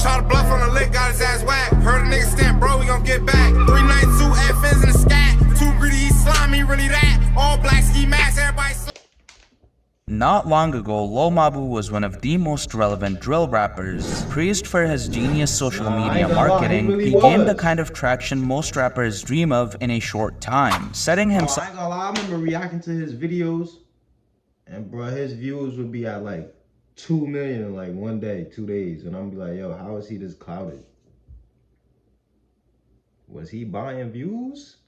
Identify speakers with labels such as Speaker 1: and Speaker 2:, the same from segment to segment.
Speaker 1: Try to bluff on the lick, got his ass whacked. Heard a nigga stamp, bro, we gon' get back. 392 F's in the scat. Too greedy, he slimy, really that. All black ski masks, everybody.
Speaker 2: Not long ago, Lil Mabu was one of the most relevant drill rappers. Praised for his genius social media marketing, he gained the kind of traction most rappers dream of in a short time, setting himself.
Speaker 3: I ain't gonna lie, I remember reacting to his videos, and bro, his views would be at like 2 million in like 1 day, 2 days, and I'm like, yo, how is he this clouded? Was he buying views?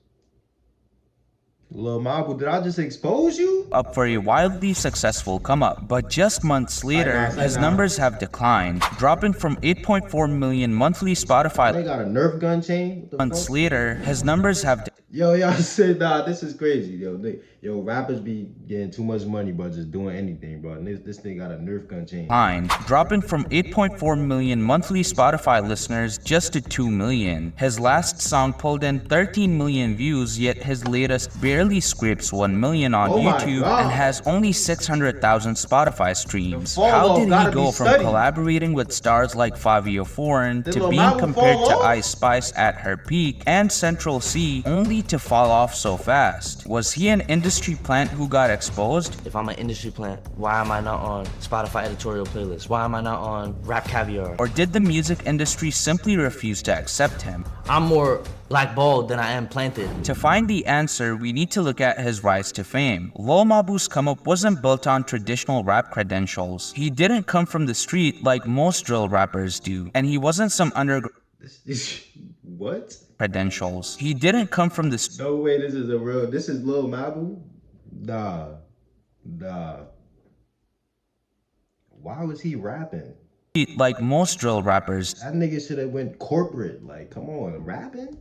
Speaker 3: Lil Mabu, did I just expose you?
Speaker 2: Up for a wildly successful come up, but just months later, his numbers have declined, dropping from 8.4 million monthly Spotify.
Speaker 3: They got a Nerf gun chain?
Speaker 2: Months later, his numbers have
Speaker 3: Yo, y'all said, nah, this is crazy, yo, rappers be getting too much money, but just doing anything, bro. And this thing got a Nerf gun chain.
Speaker 2: Dropping from 8.4 million monthly Spotify listeners just to 2 million. His last song pulled in 13 million views, yet his latest barely scrapes 1 million on YouTube and has only 600,000 Spotify streams. How did he go from collaborating with stars like Fabio Foreign to being compared to Ice Spice at her peak and Central C only to fall off so fast? Was he an industry plant who got exposed?
Speaker 4: If I'm an industry plant, why am I not on Spotify editorial playlist? Why am I not on Rap Caviar?
Speaker 2: Or did the music industry simply refuse to accept him?
Speaker 4: I'm more blackballed than I am planted.
Speaker 2: To find the answer, we need to look at his rise to fame. Lil Mabu's come up wasn't built on traditional rap credentials. He didn't come from the street like most drill rappers do, and he wasn't some underground
Speaker 3: What?
Speaker 2: credentials. He didn't come from the
Speaker 3: No way, this is Lil Mabu? Nah. Why was he rapping?
Speaker 2: like most drill rappers.
Speaker 3: That nigga should have went corporate. Like, come on, rapping?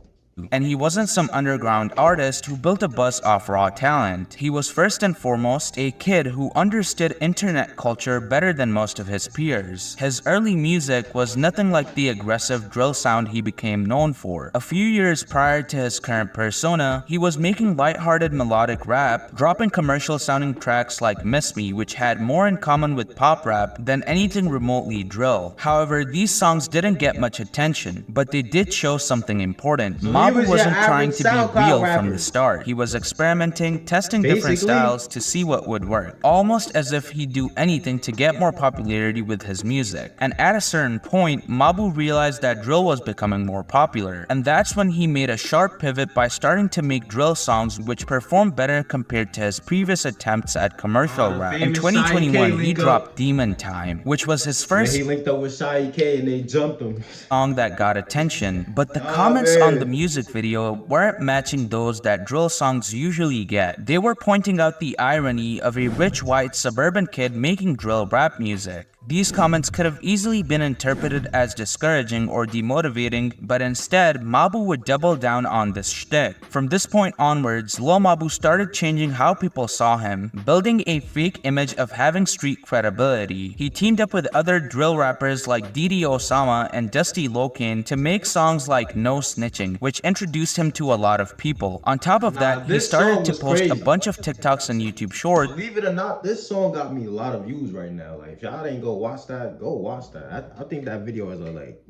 Speaker 2: And he wasn't some underground artist who built a buzz off raw talent. He was first and foremost a kid who understood internet culture better than most of his peers. His early music was nothing like the aggressive drill sound he became known for. A few years prior to his current persona, he was making lighthearted melodic rap, dropping commercial sounding tracks like Miss Me, which had more in common with pop rap than anything remotely drill. However, these songs didn't get much attention, but they did show something important. Mabu wasn't trying to be real from the start. He was experimenting, testing different styles to see what would work, almost as if he'd do anything to get more popularity with his music. And at a certain point, Mabu realized that drill was becoming more popular, and that's when he made a sharp pivot by starting to make drill songs which performed better compared to his previous attempts at commercial rap. In 2021, he dropped Demon Time, which was his first
Speaker 3: he linked up with Shy K and they jumped him.
Speaker 2: Song that got attention, but the comments on the music video weren't matching those that drill songs usually get. They were pointing out the irony of a rich white suburban kid making drill rap music. These comments could have easily been interpreted as discouraging or demotivating, but instead, Mabu would double down on this shtick. From this point onwards, Lil Mabu started changing how people saw him, building a fake image of having street credibility. He teamed up with other drill rappers like Didi Osama and Dusty Locane to make songs like No Snitching, which introduced him to a lot of people. On top of that, he started to post a bunch of TikToks and YouTube shorts.
Speaker 3: Believe it or not, this song got me a lot of views right now. Like, if y'all ain't go watch that, go watch that. I think that video is like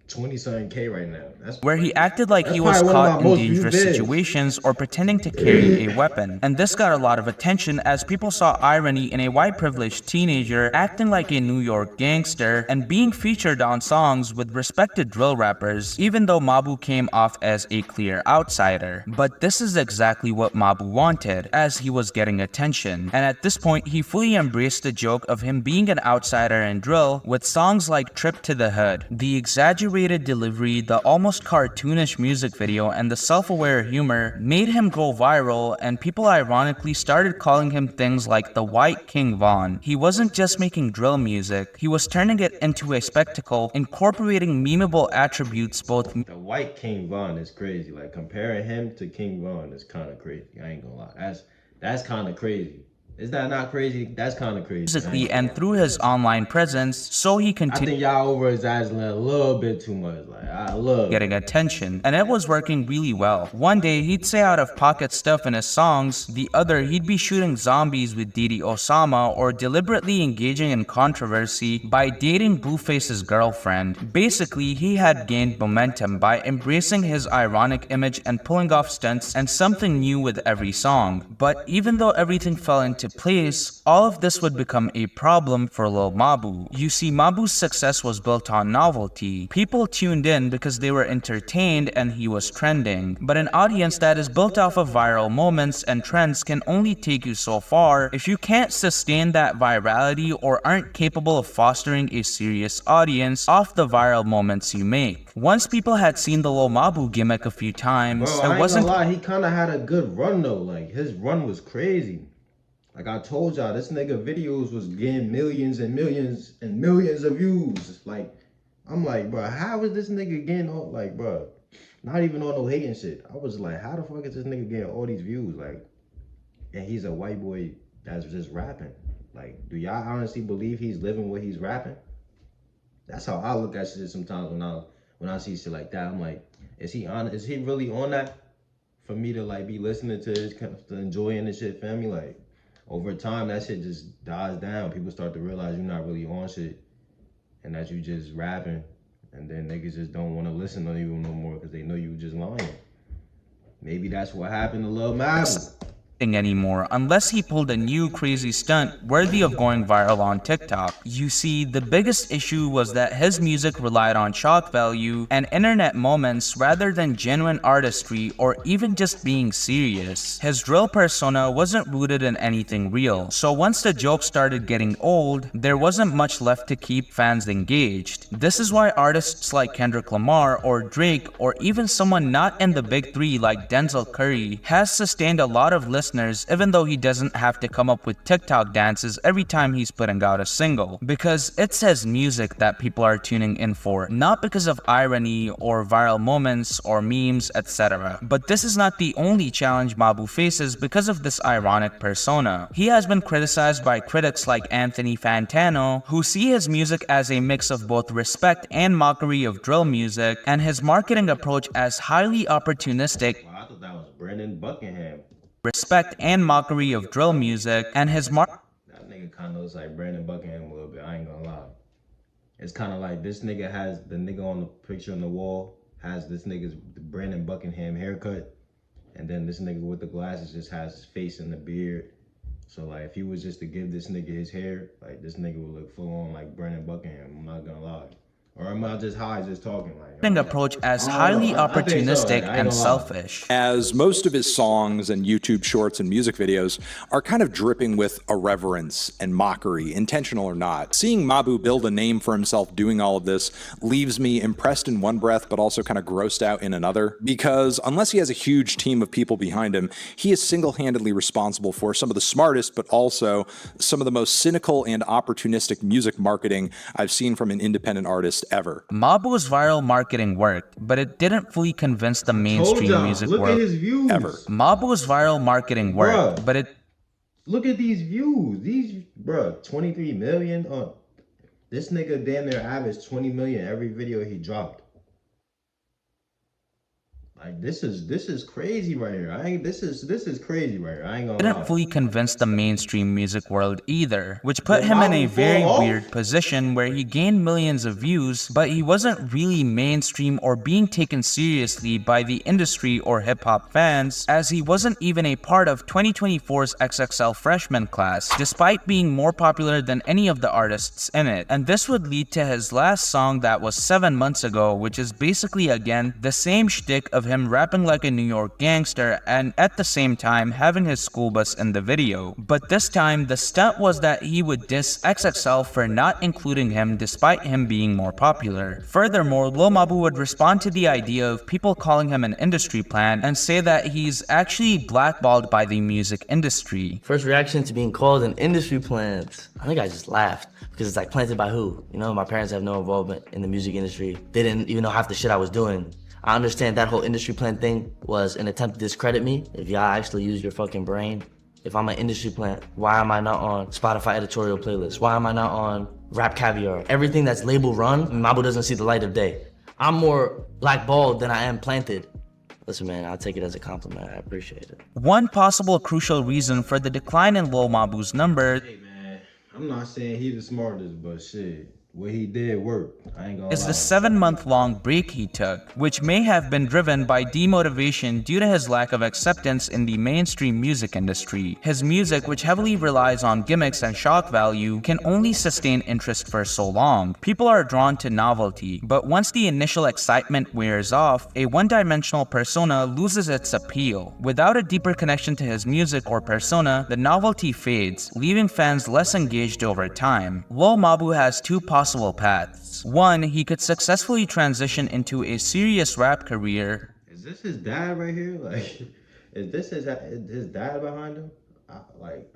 Speaker 3: 20-something K right now. That's
Speaker 2: where he acted like he was caught in dangerous situations or pretending to carry a weapon. And this got a lot of attention as people saw irony in a white privileged teenager acting like a New York gangster and being featured on songs with respected drill rappers, even though Mabu came off as a clear outsider. But this is exactly what Mabu wanted, as he was getting attention. And at this point, he fully embraced the joke of him being an outsider in drill with songs like Trip to the Hood. The exaggerated delivery, the almost cartoonish music video, and the self-aware humor made him go viral, and people ironically started calling him things like the White King Von. He wasn't just making drill music, he was turning it into a spectacle, incorporating memeable attributes both.
Speaker 3: The White King Von is crazy. Like, comparing him to King Von is kind of crazy. I ain't gonna lie. That's kind of crazy. Is that not crazy? That's kind of crazy.
Speaker 2: Musically and through his online presence, so he
Speaker 3: I
Speaker 2: continued
Speaker 3: think y'all over exaggerating a little bit too much. Like, I love
Speaker 2: getting attention, and it was working really well. One day he'd say out of pocket stuff in his songs, the other he'd be shooting zombies with Didi Osama or deliberately engaging in controversy by dating Blueface's girlfriend. Basically, he had gained momentum by embracing his ironic image and pulling off stunts and something new with every song. But even though everything fell into place, all of this would become a problem for Lil Mabu. You see, Mabu's success was built on novelty. People tuned in because they were entertained and he was trending. But an audience that is built off of viral moments and trends can only take you so far if you can't sustain that virality or aren't capable of fostering a serious audience off the viral moments you make. Once people had seen the Lil Mabu gimmick a few times,
Speaker 3: Bro, I ain't gonna lie, he kind of had a good run though. Like, his run was crazy. Like I told y'all, this nigga videos was getting millions and millions and millions of views. Like, I'm like, bro, how is this nigga getting all, like, bro, not even on no hating shit. I was like, how the fuck is this nigga getting all these views? Like, and he's a white boy that's just rapping. Like, do y'all honestly believe he's living what he's rapping? That's how I look at shit sometimes when I see shit like that. I'm like, is he really on that? For me to like be listening to his kind of enjoying this shit, family, like. Over time, that shit just dies down. People start to realize you're not really on shit and that you just rapping. And then niggas just don't want to listen to you no more because they know you just lying. Maybe that's what happened to Lil Mabu.
Speaker 2: Anymore unless he pulled a new crazy stunt worthy of going viral on TikTok. You see, the biggest issue was that his music relied on shock value and internet moments rather than genuine artistry or even just being serious. His real persona wasn't rooted in anything real, so once the jokes started getting old, there wasn't much left to keep fans engaged. This is why artists like Kendrick Lamar or Drake or even someone not in the big three like Denzel Curry has sustained a lot of listeners even though he doesn't have to come up with TikTok dances every time he's putting out a single. Because it's his music that people are tuning in for, not because of irony or viral moments or memes, etc. But this is not the only challenge Mabu faces because of this ironic persona. He has been criticized by critics like Anthony Fantano, who see his music as a mix of both respect and mockery of drill music, and his marketing approach as highly opportunistic.
Speaker 3: Wow, I thought that was Brendan Buckingham.
Speaker 2: Respect and mockery of drill music, and his
Speaker 3: that nigga kind of looks like Brandon Buckingham a little bit, I ain't gonna lie. It's kind of like this nigga has the nigga on the picture on the wall has this nigga's Brandon Buckingham haircut, and then this nigga with the glasses just has his face in the beard. So like if he was just to give this nigga his hair, like this nigga would look full on like Brandon Buckingham, I'm not gonna lie. Or am I just high just talking like
Speaker 2: approach as highly opportunistic and selfish.
Speaker 5: As most of his songs and YouTube shorts and music videos are kind of dripping with irreverence and mockery, intentional or not. Seeing Mabu build a name for himself doing all of this leaves me impressed in one breath but also kind of grossed out in another, because unless he has a huge team of people behind him, he is single-handedly responsible for some of the smartest but also some of the most cynical and opportunistic music marketing I've seen from an independent artist ever.
Speaker 2: Mabu's viral marketing worked, but it didn't fully convince the mainstream music
Speaker 3: look
Speaker 2: world.
Speaker 3: At his views.
Speaker 5: Ever.
Speaker 2: Mabu's viral marketing worked, but it...
Speaker 3: Look at these views. These, bruh, 23 million. This nigga damn near averaged 20 million every video he dropped. Like this is crazy right here. This is crazy right here. I ain't gonna lie.
Speaker 2: Didn't fully convince the mainstream music world either, which put him in a very weird position where he gained millions of views, but he wasn't really mainstream or being taken seriously by the industry or hip-hop fans, as he wasn't even a part of 2024's XXL freshman class, despite being more popular than any of the artists in it. And this would lead to his last song that was 7 months ago, which is basically again the same shtick of him rapping like a New York gangster and at the same time having his school bus in the video. But this time, the stunt was that he would diss XXL for not including him despite him being more popular. Furthermore, Lil Mabu would respond to the idea of people calling him an industry plant and say that he's actually blackballed by the music industry.
Speaker 4: First reaction to being called an industry plant. I think I just laughed. Because it's like, planted by who? You know, my parents have no involvement in the music industry. They didn't even know half the shit I was doing. I understand that whole industry plant thing was an attempt to discredit me. If y'all actually use your fucking brain, If I'm an industry plant, why am I not on Spotify editorial playlist? Why am I not on Rap Caviar? Everything that's label run, Mabu doesn't see the light of day. I'm more blackballed than I am planted. Listen, man, I'll take it as a compliment. I appreciate it.
Speaker 2: One possible crucial reason for the decline in Lil Mabu's number
Speaker 3: Hey man, I'm not saying he the smartest, but shit, what he did worked. I ain't gonna
Speaker 2: is
Speaker 3: lie.
Speaker 2: the 7-month-long break he took, which may have been driven by demotivation due to his lack of acceptance in the mainstream music industry. His music, which heavily relies on gimmicks and shock value, can only sustain interest for so long. People are drawn to novelty, but once the initial excitement wears off, a one-dimensional persona loses its appeal. Without a deeper connection to his music or persona, the novelty fades, leaving fans less engaged over time. Lil Mabu has two possible paths. One, he could successfully transition into a serious rap career.
Speaker 3: Is this his dad right here? Like, is this his dad behind him? I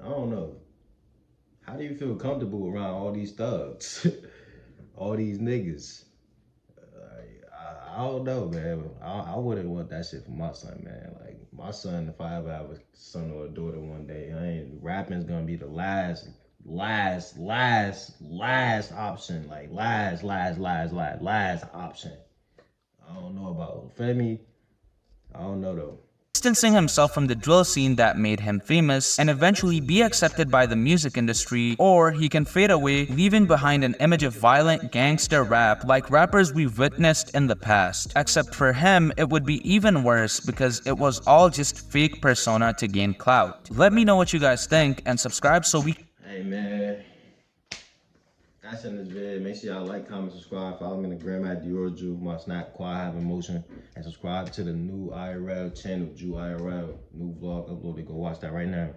Speaker 3: don't know. How do you feel comfortable around all these thugs? All these niggas? I don't know, man. I wouldn't want that shit for my son, man. Like, my son, if I ever have a son or a daughter one day, rapping's gonna be the last option. Like, last option. I don't know about Femi. I don't know though.
Speaker 2: Distancing himself from the drill scene that made him famous and eventually be accepted by the music industry, or he can fade away, leaving behind an image of violent gangster rap like rappers we've witnessed in the past. Except for him, it would be even worse because it was all just fake persona to gain clout. Let me know what you guys think and subscribe so we
Speaker 3: Hey man, that's in this video. Make sure y'all like, comment, subscribe. Follow me on the gram at DiorJu, my Snap, Quad Have Emotion, and subscribe to the new IRL channel, Ju IRL. New vlog uploaded. Go watch that right now.